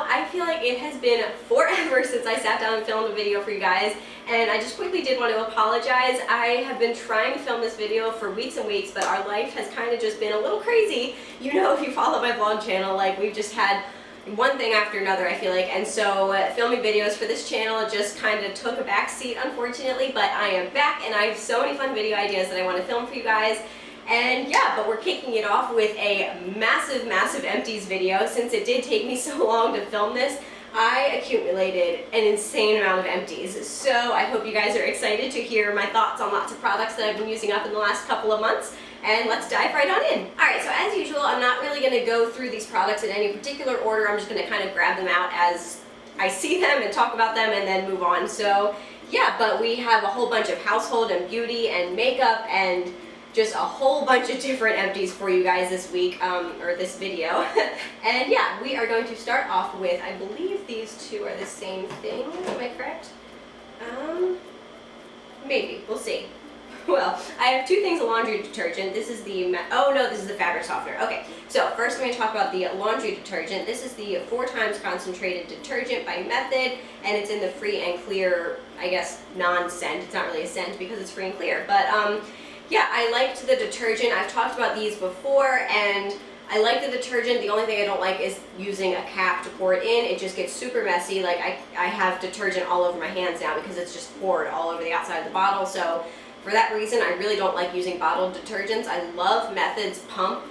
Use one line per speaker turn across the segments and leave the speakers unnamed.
I feel like it has been forever since I sat down and filmed a video for you guys, and I just quickly did want to apologize. I have been trying to film this video for weeks and weeks, but our life has kind of just been a little crazy. You know, if you follow my vlog channel, like we've just had one thing after another, I feel like, and so filming videos for this channel just kind of took a back seat, unfortunately, but I am back and I have so many fun video ideas that I want to film for you guys. And yeah, but we're kicking it off with a massive empties video. Since it did take me so long to film this, I accumulated an insane amount of empties. So I hope you guys are excited to hear my thoughts on lots of products that I've been using up in the last couple of months. And let's dive right on in. Alright, so as usual, I'm not really going to go through these products in any particular order. I'm just going to kind of grab them out as I see them and talk about them and then move on. So yeah, but we have a whole bunch of household and beauty and makeup and just a whole bunch of different empties for you guys this week, or this video. And yeah, we are going to start off with, I believe these two are the same thing, am I correct? Maybe, we'll see. Well, I have two things of laundry detergent. This is the, oh no, this is the fabric softener. Okay, so first I'm going to talk about the laundry detergent. This is the 4 times concentrated detergent by Method, and it's in the free and clear, I guess, non-scent. It's not really a scent because it's free and clear, but yeah, I liked the detergent. I've talked about these before, and I like the detergent. The only thing I don't like is using a cap to pour it in. It just gets super messy. Like I have detergent all over my hands now because it's just poured all over the outside of the bottle. So for that reason, I really don't like using bottled detergents. I love Method's pump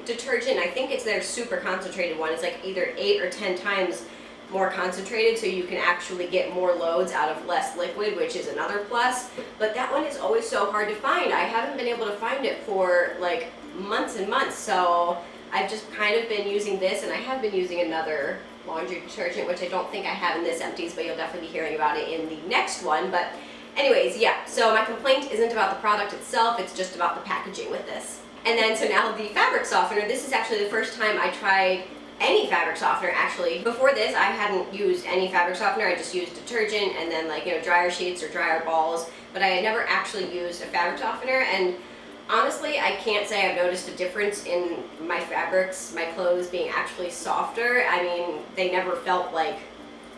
detergent. I think it's their super concentrated one. It's like either 8 or 10 times more concentrated, so you can actually get more loads out of less liquid, which is another plus. But that one is always so hard to find. I haven't been able to find it for like months and months, so I've just kind of been using this, and I have been using another laundry detergent, which I don't think I have in this empties, but you'll definitely be hearing about it in the next one. But anyways, yeah, so my complaint isn't about the product itself, it's just about the packaging with this. And then, so now the fabric softener, this is actually the first time I tried any fabric softener, actually. Before this, I hadn't used any fabric softener. I just used detergent and then, like, you know, dryer sheets or dryer balls, but I had never actually used a fabric softener. And honestly, I can't say I've noticed a difference in my fabrics, my clothes being actually softer. I mean, they never felt like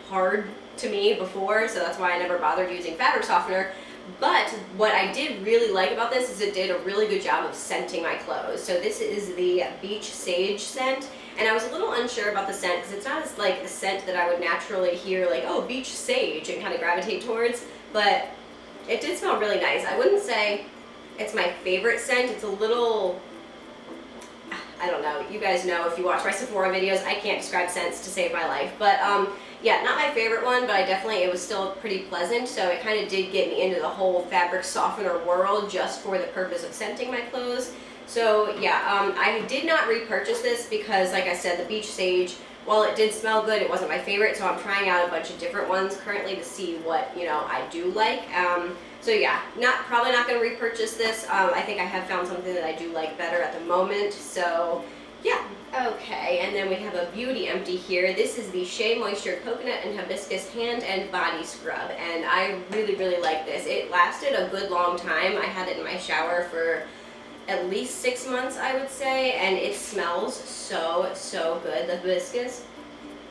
hard to me before, so that's why I never bothered using fabric softener. But what I did really like about this is it did a really good job of scenting my clothes. So this is the Beach Sage scent, and I was a little unsure about the scent because it's not as like a scent that I would naturally hear, like, oh, beach sage, and kind of gravitate towards, but it did smell really nice. I wouldn't say it's my favorite scent. It's a little, I don't know, you guys know if you watch my Sephora videos, I can't describe scents to save my life, but yeah, not my favorite one, but it was still pretty pleasant, so it kind of did get me into the whole fabric softener world just for the purpose of scenting my clothes. So yeah, I did not repurchase this because, like I said, the Beach Sage, while it did smell good, it wasn't my favorite, so I'm trying out a bunch of different ones currently to see what, you know, I do like. So yeah, probably not going to repurchase this. I think I have found something that I do like better at the moment, so yeah. Okay, and then we have a beauty empty here. This is the Shea Moisture Coconut and Hibiscus Hand and Body Scrub, and I really like this. It lasted a good long time. I had it in my shower for at least 6 months, I would say, and it smells so good. The hibiscus,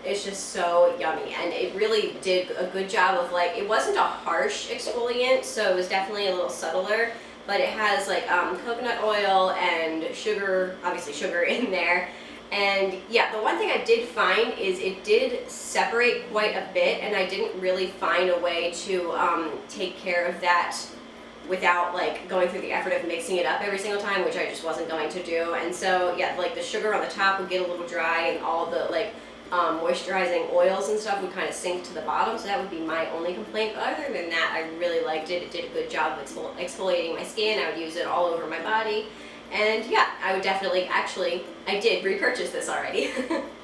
it's just so yummy, and it really did a good job of, like, it wasn't a harsh exfoliant, so it was definitely a little subtler, but it has like coconut oil and sugar, obviously sugar in there. And yeah, the one thing I did find is it did separate quite a bit, and I didn't really find a way to take care of that without like going through the effort of mixing it up every single time, which I just wasn't going to do. And so yeah, like the sugar on the top would get a little dry, and all the like moisturizing oils and stuff would kind of sink to the bottom, so that would be my only complaint. But other than that, I really liked it. It did a good job of exfoliating my skin. I would use it all over my body. And yeah, I would definitely, actually, I did repurchase this already.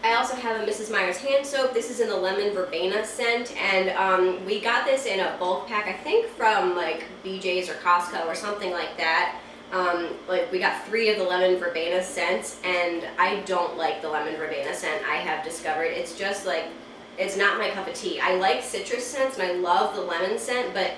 I also have a Mrs. Meyer's hand soap. This is in the lemon verbena scent, and we got this in a bulk pack, I think from like BJ's or Costco or something like that. Like we got 3 of the lemon verbena scents, and I don't like the lemon verbena scent, I have discovered. It's just like, it's not my cup of tea. I like citrus scents and I love the lemon scent, but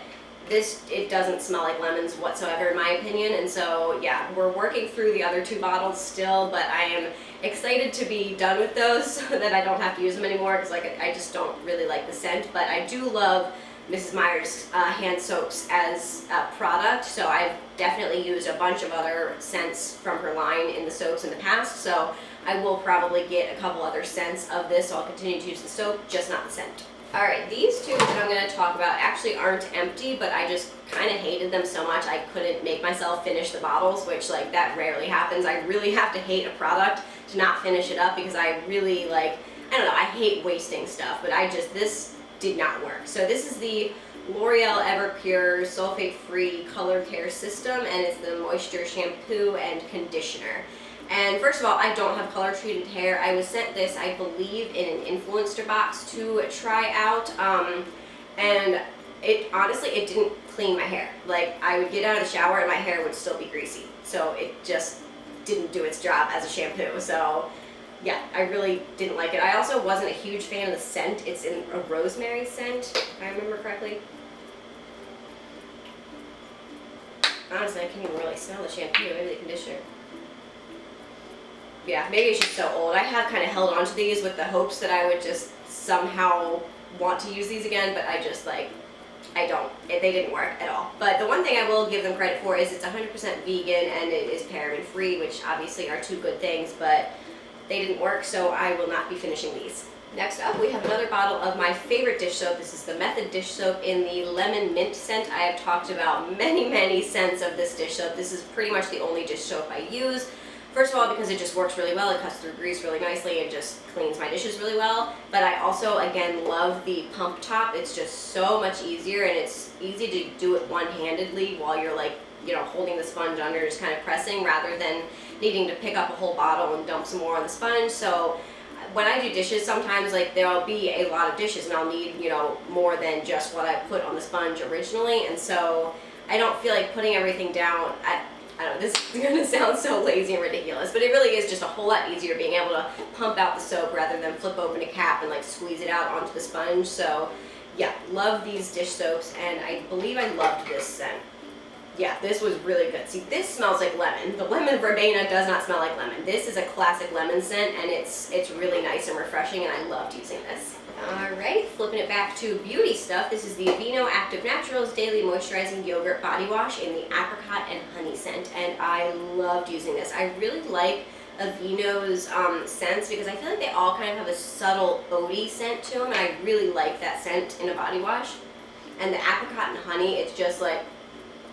it doesn't smell like lemons whatsoever in my opinion, and so yeah, we're working through the other 2 bottles still, but I am excited to be done with those so that I don't have to use them anymore, because like I just don't really like the scent. But I do love Mrs. Meyer's hand soaps as a product, so I've definitely used a bunch of other scents from her line in the soaps in the past, so I will probably get a couple other scents of this, so I'll continue to use the soap, just not the scent. Alright, these 2 that I'm going to talk about actually aren't empty, but I just kind of hated them so much I couldn't make myself finish the bottles, which like that rarely happens. I really have to hate a product to not finish it up, because I really like, I don't know, I hate wasting stuff, but this did not work. So this is the L'Oreal Everpure Sulfate-Free Color Care System, and it's the Moisture Shampoo and Conditioner. And first of all, I don't have color treated hair. I was sent this, I believe, in an influencer box to try out, and honestly, it didn't clean my hair. Like, I would get out of the shower and my hair would still be greasy. So it just didn't do its job as a shampoo. So yeah, I really didn't like it. I also wasn't a huge fan of the scent. It's in a rosemary scent, if I remember correctly. Honestly, I can't even really smell the shampoo, maybe the conditioner. Yeah, maybe it's just so old. I have kind of held on to these with the hopes that I would just somehow want to use these again, but I just like, I don't. They didn't work at all. But the one thing I will give them credit for is it's 100% vegan and it is paraben free, which obviously are 2 good things, but they didn't work, so I will not be finishing these. Next up, we have another bottle of my favorite dish soap. This is the Method dish soap in the lemon mint scent. I have talked about many scents of this dish soap. This is pretty much the only dish soap I use. First of all, because it just works really well, it cuts through grease really nicely, and just cleans my dishes really well. But I also, again, love the pump top. It's just so much easier, and it's easy to do it one-handedly while you're like, you know, holding the sponge under, just kind of pressing, rather than needing to pick up a whole bottle and dump some more on the sponge. So when I do dishes, sometimes like there'll be a lot of dishes and I'll need, you know, more than just what I put on the sponge originally, and so I don't feel like putting everything down. I don't know, this is going to sound so lazy and ridiculous, but it really is just a whole lot easier being able to pump out the soap rather than flip open a cap and like squeeze it out onto the sponge. So yeah, love these dish soaps, and I believe I loved this scent. Yeah, this was really good. See, this smells like lemon. The lemon verbena does not smell like lemon. This is a classic lemon scent, and it's really nice and refreshing, and I loved using this. Alright, flipping it back to beauty stuff. This is the Amino Active Naturals Daily Moisturizing Yogurt Body Wash in the apricot and honey scent, and I loved using this. I really like Aveeno's scents, because I feel like they all kind of have a subtle oaty scent to them, and I really like that scent in a body wash. And the apricot and honey, it's just like,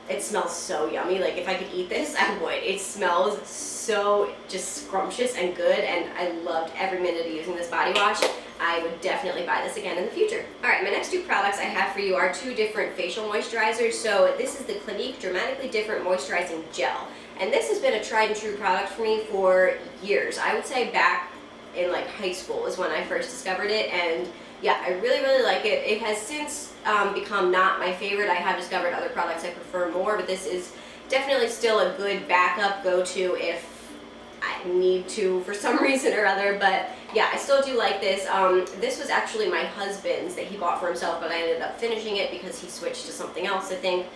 it smells so yummy. Like, if I could eat this, I would. It smells so just scrumptious and good, and I loved every minute of using this body wash. I would definitely buy this again in the future. Alright, my next 2 products I have for you are 2 different facial moisturizers. So this is the Clinique Dramatically Different Moisturizing Gel. And this has been a tried and true product for me for years. I would say back in like high school is when I first discovered it, and yeah, I really like it. It has since become not my favorite. I have discovered other products I prefer more, but this is definitely still a good backup go-to if I need to for some reason or other. But yeah, I still do like this. This was actually my husband's that he bought for himself, but I ended up finishing it because he switched to something else, I think.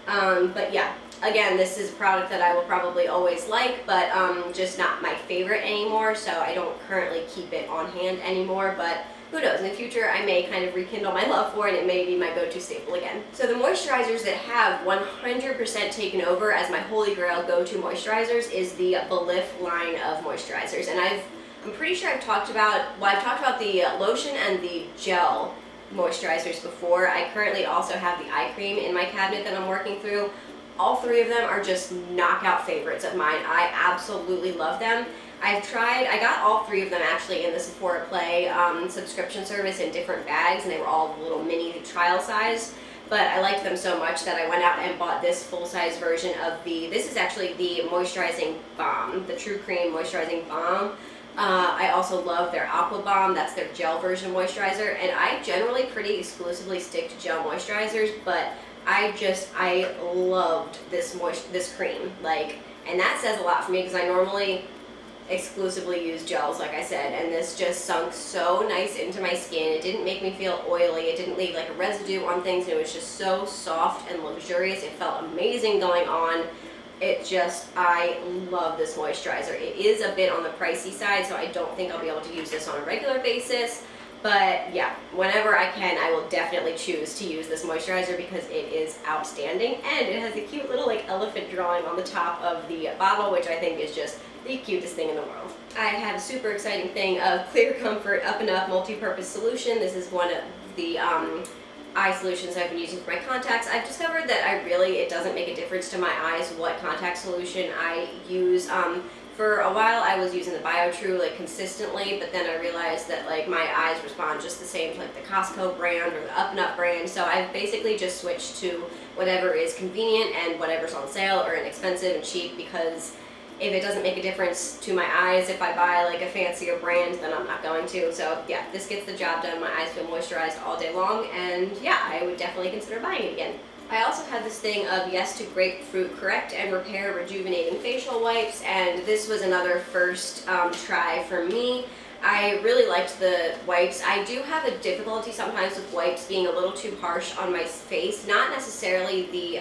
But yeah, again, this is a product that I will probably always like, but just not my favorite anymore, so I don't currently keep it on hand anymore. But who knows, in the future I may kind of rekindle my love for it, and it may be my go-to staple again. So the moisturizers that have 100% taken over as my holy grail go-to moisturizers is the Belif line of moisturizers. And I'm pretty sure I've talked about the lotion and the gel moisturizers before. I currently also have the eye cream in my cabinet that I'm working through. All 3 of them are just knockout favorites of mine. I absolutely love them. I got all 3 of them actually in the Sephora Play subscription service in different bags, and they were all little mini trial size. But I liked them so much that I went out and bought this full-size version of this is actually the Moisturizing Balm, the True Cream Moisturizing Balm. I also love their Aqua Balm, that's their gel version moisturizer, and I generally pretty exclusively stick to gel moisturizers, but I loved this cream, like, and that says a lot for me, because I normally exclusively use gels, like I said, and this just sunk so nice into my skin. It didn't make me feel oily. It didn't leave like a residue on things. It was just so soft and luxurious. It felt amazing going on. I love this moisturizer. It is a bit on the pricey side, so I don't think I'll be able to use this on a regular basis. But yeah, whenever I can, I will definitely choose to use this moisturizer because it is outstanding. And it has a cute little like elephant drawing on the top of the bottle, which I think is just the cutest thing in the world. I have a super exciting thing of Clear Comfort Up and Up Multi-Purpose Solution. This is one of the eye solutions I've been using for my contacts. I've discovered that it doesn't make a difference to my eyes what contact solution I use. For a while I was using the BioTrue like consistently, but then I realized that like my eyes respond just the same to like the Costco brand or the Up and Up brand, so I've basically just switched to whatever is convenient and whatever's on sale or inexpensive and cheap, because if it doesn't make a difference to my eyes if I buy like a fancier brand, then I'm not going to. So yeah, this gets the job done. My eyes feel moisturized all day long, and yeah, I would definitely consider buying it again. I also have this thing of Yes to Grapefruit Correct and Repair Rejuvenating Facial Wipes, and this was another first try for me. I really liked the wipes. I do have a difficulty sometimes with wipes being a little too harsh on my face, not necessarily the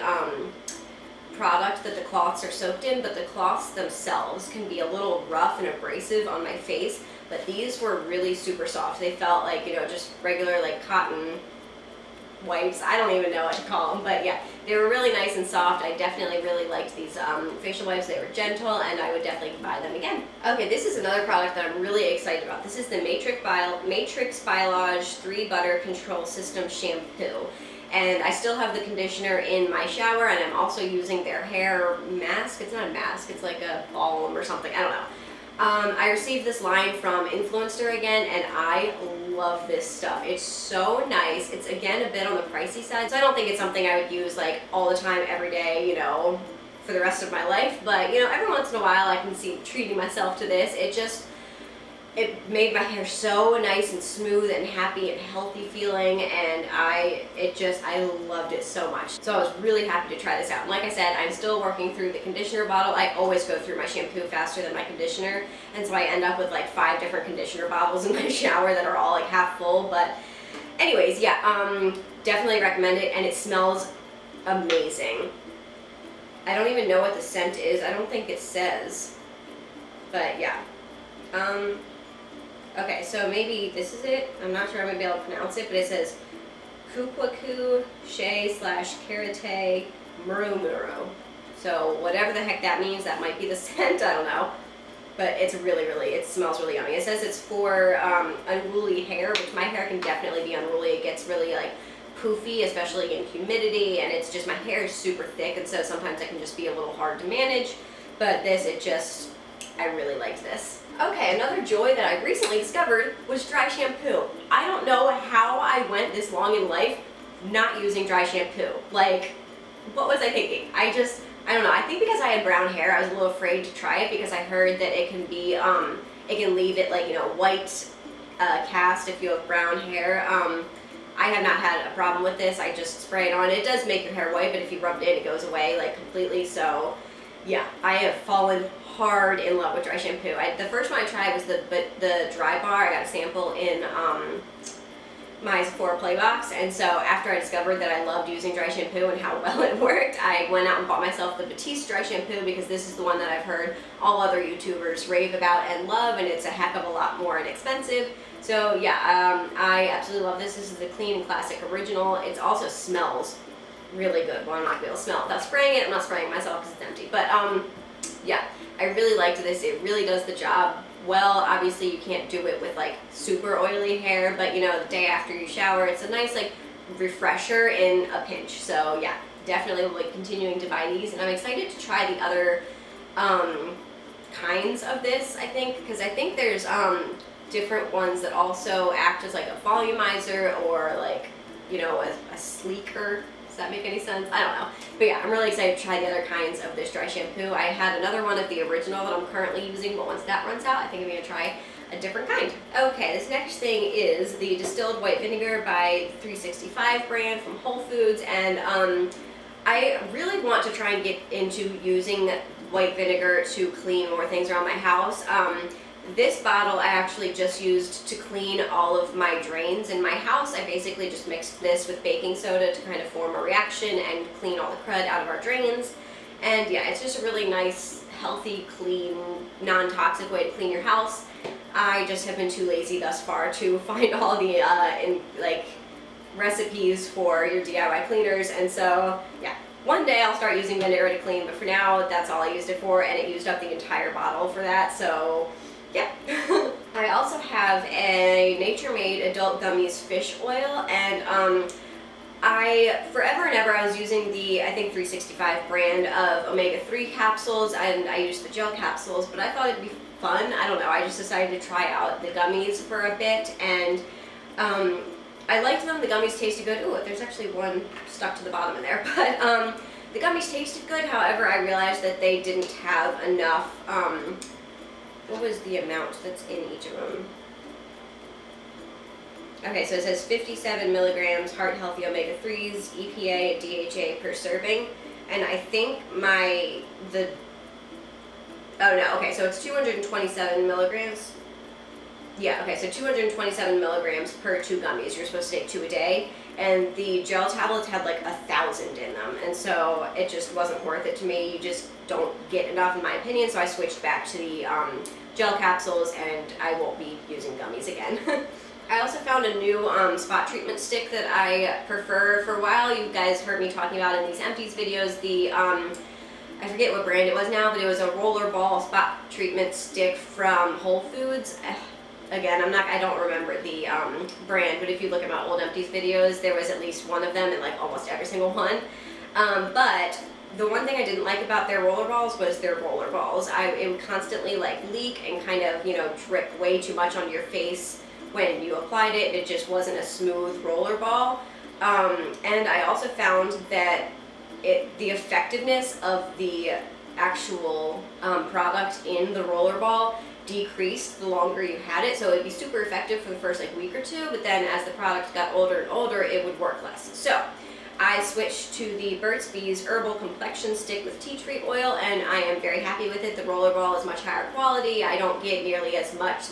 product that the cloths are soaked in, but the cloths themselves can be a little rough and abrasive on my face, but these were really super soft. They felt like, you know, just regular like cotton wipes. I don't even know what to call them, but yeah, they were really nice and soft. I definitely really liked these facial wipes. They were gentle, and I would definitely buy them again. Okay, this is another product that I'm really excited about. This is the Matrix Biolage 3 Butter Control System Shampoo. And I still have the conditioner in my shower, and I'm also using their hair mask. It's not a mask, it's like a balm or something, I don't know. I received this line from Influencer again, and I love this stuff. It's so nice. It's again a bit on the pricey side, so I don't think it's something I would use like all the time, every day, you know, for the rest of my life. But you know, every once in a while I can see treating myself to this. It made my hair so nice and smooth and happy and healthy feeling, and I loved it so much. So I was really happy to try this out. And like I said, I'm still working through the conditioner bottle. I always go through my shampoo faster than my conditioner, and so I end up with like 5 different conditioner bottles in my shower that are all like half full. But anyways, yeah, definitely recommend it, and it smells amazing. I don't even know what the scent is. I don't think it says, but yeah. Okay, so maybe this is it. I'm not sure I'm going to be able to pronounce it, but it says Kukwaku Shea / Karate Murumuro. So whatever the heck that means, that might be the scent, I don't know. But it's it smells really yummy. It says it's for unruly hair, which my hair can definitely be unruly. It gets really like poofy, especially in humidity, and it's just, my hair is super thick, and so sometimes it can just be a little hard to manage. But this, I really liked this. Okay, another joy that I recently discovered was dry shampoo. I don't know how I went this long in life not using dry shampoo. Like, what was I thinking? I don't know. I think because I had brown hair, I was a little afraid to try it because I heard that it can be, it can leave it like, you know, white cast if you have brown hair. I have not had a problem with this. I just spray it on. It does make your hair white, but if you rub it in, it goes away like completely. So yeah, I have fallen hard in love with dry shampoo. The first one I tried was the dry bar. I got a sample in my Sephora Play Box, and so after I discovered that I loved using dry shampoo and how well it worked, I went out and bought myself the Batiste dry shampoo because this is the one that I've heard all other YouTubers rave about and love, and it's a heck of a lot more inexpensive. So yeah, I absolutely love this. This is the Clean and Classic Original. It also smells really good. Well, I'm not going to be able to smell it without spraying it. I'm not spraying it myself because it's empty. But yeah, I really liked this. It really does the job well. Obviously, you can't do it with like super oily hair, but you know, the day after you shower, it's a nice like refresher in a pinch. So yeah, definitely will be continuing to buy these, and I'm excited to try the other kinds of this, I think, because I think there's different ones that also act as like a volumizer or like, you know, a sleeker. Does that make any sense? I don't know. But yeah, I'm really excited to try the other kinds of this dry shampoo. I had another one of the original that I'm currently using, but once that runs out, I think I'm going to try a different kind. Okay, this next thing is the Distilled White Vinegar by 365 brand from Whole Foods, and I really want to try and get into using white vinegar to clean more things around my house. This bottle I actually just used to clean all of my drains in my house. I basically just mixed this with baking soda to kind of form a reaction and clean all the crud out of our drains. And yeah, it's just a really nice, healthy, clean, non-toxic way to clean your house. I just have been too lazy thus far to find all the recipes for your DIY cleaners, and so yeah, one day I'll start using vinegar to clean, but for now that's all I used it for, and it used up the entire bottle for that, so yeah. I also have a Nature Made Adult Gummies fish oil, and I forever and ever I was using the, I think, 365 brand of omega-3 capsules, and I used the gel capsules, but I thought it'd be fun. I don't know, I just decided to try out the gummies for a bit, and I liked them. The gummies tasted good. Ooh, there's actually one stuck to the bottom in there, but the gummies tasted good. However, I realized that they didn't have enough, what was the amount that's in each of them? Okay, so it says 57 milligrams heart healthy omega-3s, EPA, DHA per serving, and I think so it's 227 milligrams. Yeah, okay, so 227 milligrams per 2 gummies. You're supposed to take 2 a day, and the gel tablets had like 1,000 in them, and so it just wasn't worth it to me. You just don't get enough, in my opinion, so I switched back to the gel capsules, and I won't be using gummies again. I also found a new spot treatment stick that I prefer. For a while, you guys heard me talking about in these Empties videos, the I forget what brand it was now, but it was a rollerball spot treatment stick from Whole Foods. Again, I don't remember the brand, but if you look at my old Empties videos, there was at least one of them in like almost every single one. But the one thing I didn't like about their roller balls was their roller balls. It would constantly like leak and kind of, drip way too much on your face when you applied it. It just wasn't a smooth roller ball. And I also found that the effectiveness of the actual product in the roller ball decreased the longer you had it, so it'd be super effective for the first week or two, but then as the product got older and older, it would work less. So I switched to the Burt's Bees Herbal Complexion Stick with tea tree oil, and I am very happy with it. The roller ball is much higher quality. I don't get nearly as much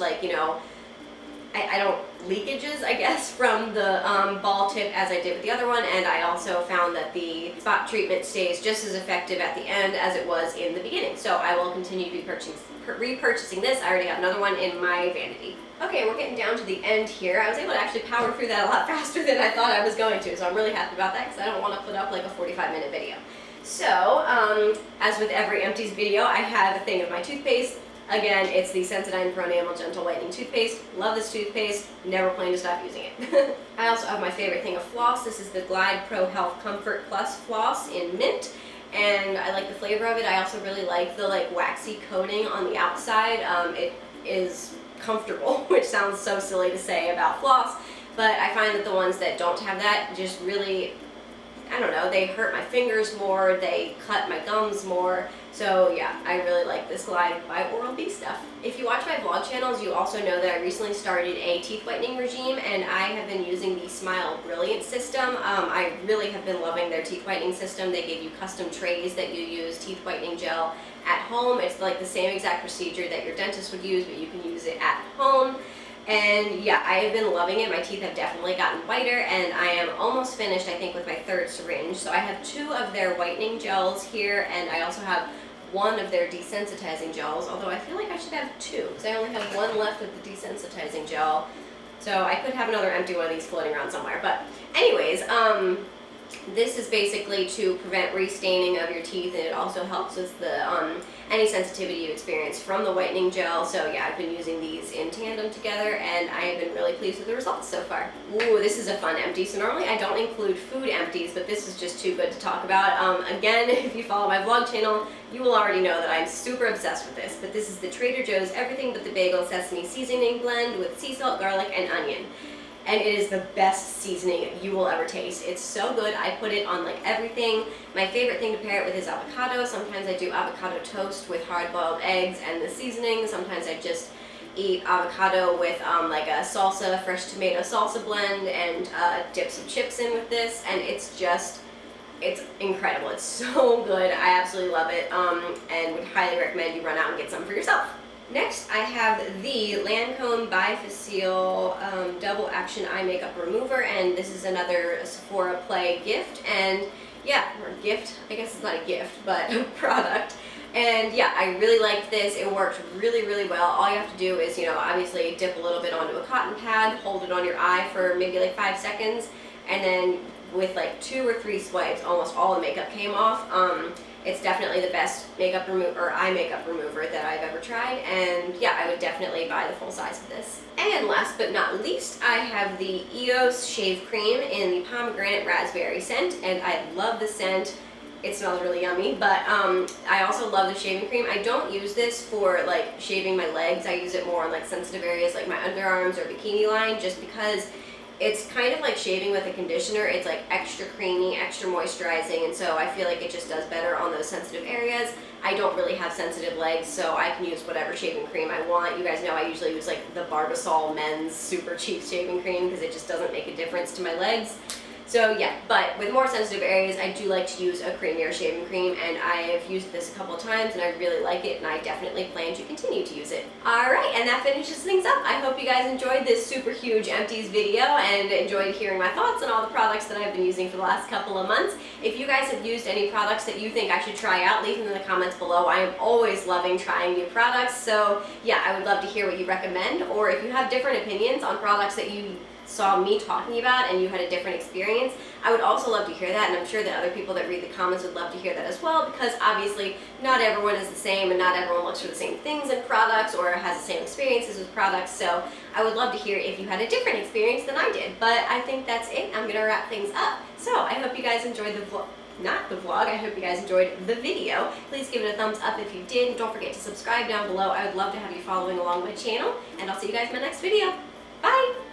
I don't leakages, I guess, from the ball tip as I did with the other one, and I also found that the spot treatment stays just as effective at the end as it was in the beginning. So I will continue to be repurchasing this. I already have another one in my vanity. Okay, we're getting down to the end here. I was able to actually power through that a lot faster than I thought I was going to, so I'm really happy about that because I don't want to put up like a 45-minute video. So, as with every Empties video, I have a thing of my toothpaste. Again, it's the Sensodyne Pro Enamel Gentle Whitening Toothpaste. Love this toothpaste. Never plan to stop using it. I also have my favorite thing of floss. This is the Glide Pro Health Comfort Plus Floss in Mint. And I like the flavor of it. I also really like the waxy coating on the outside. It is comfortable, which sounds so silly to say about floss, but I find that the ones that don't have that just really, I don't know, they hurt my fingers more, they cut my gums more. So yeah, I really like this Glide by Oral-B stuff. If you watch my vlog channels, you also know that I recently started a teeth whitening regime, and I have been using the Smile Brilliant system. I really have been loving their teeth whitening system. They give you custom trays that you use teeth whitening gel at home. It's like the same exact procedure that your dentist would use, but you can use it at home. And yeah, I have been loving it. My teeth have definitely gotten whiter, and I am almost finished, I think, with my 3rd syringe. So I have 2 of their whitening gels here, and I also have 1 of their desensitizing gels, although I feel like I should have 2, because I only have 1 left of the desensitizing gel. So I could have another empty one of these floating around somewhere. But anyways, this is basically to prevent restaining of your teeth, and it also helps with the any sensitivity you experience from the whitening gel. So yeah, I've been using these in tandem together, and I have been really pleased with the results so far. Ooh, this is a fun empty. So normally I don't include food empties, but this is just too good to talk about. Again, if you follow my vlog channel, you will already know that I'm super obsessed with this, but this is the Trader Joe's Everything But the Bagel Sesame Seasoning Blend with sea salt, garlic, and onion. And it is the best seasoning you will ever taste. It's so good. I put it on everything. My favorite thing to pair it with is avocado. Sometimes I do avocado toast with hard-boiled eggs and the seasoning. Sometimes I just eat avocado with a salsa, fresh tomato salsa blend, and dip some chips in with this. And it's just It's incredible. It's so good. I absolutely love it, and would highly recommend you run out and get some for yourself. Next, I have the Lancome Bifacile Double Action Eye Makeup Remover, and this is another Sephora Play gift, and yeah, or gift, I guess it's not a gift, but product. And yeah, I really liked this. It worked really, really well. All you have to do is, obviously dip a little bit onto a cotton pad, hold it on your eye for maybe like 5 seconds, and then with like 2 or 3 swipes, almost all the makeup came off. It's definitely the best makeup remover or eye makeup remover that I've ever tried, and yeah, I would definitely buy the full size of this. And last but not least, I have the EOS Shave Cream in the Pomegranate Raspberry scent, and I love the scent. It smells really yummy, but I also love the shaving cream. I don't use this for like shaving my legs. I use it more on like sensitive areas like my underarms or bikini line, just because it's kind of like shaving with a conditioner. It's like extra creamy, extra moisturizing, and so I feel like it just does better on those sensitive areas. I don't really have sensitive legs, so I can use whatever shaving cream I want. You guys know I usually use like the Barbasol men's super cheap shaving cream because it just doesn't make a difference to my legs. So yeah, but with more sensitive areas, I do like to use a creamier shaving cream, and I have used this a couple of times and I really like it, and I definitely plan to continue to use it. Alright, and that finishes things up. I hope you guys enjoyed this super huge Empties video and enjoyed hearing my thoughts on all the products that I've been using for the last couple of months. If you guys have used any products that you think I should try out, leave them in the comments below. I am always loving trying new products, so yeah, I would love to hear what you recommend, or if you have different opinions on products that you saw me talking about and you had a different experience, I would also love to hear that, and I'm sure that other people that read the comments would love to hear that as well, because obviously not everyone is the same and not everyone looks for the same things in products or has the same experiences with products, so I would love to hear if you had a different experience than I did. But I think that's it. I'm gonna wrap things up. So I hope you guys enjoyed the vlog. Not the vlog, I hope you guys enjoyed the video. Please give it a thumbs up if you did. Don't forget to subscribe down below. I would love to have you following along my channel, and I'll see you guys in my next video. Bye!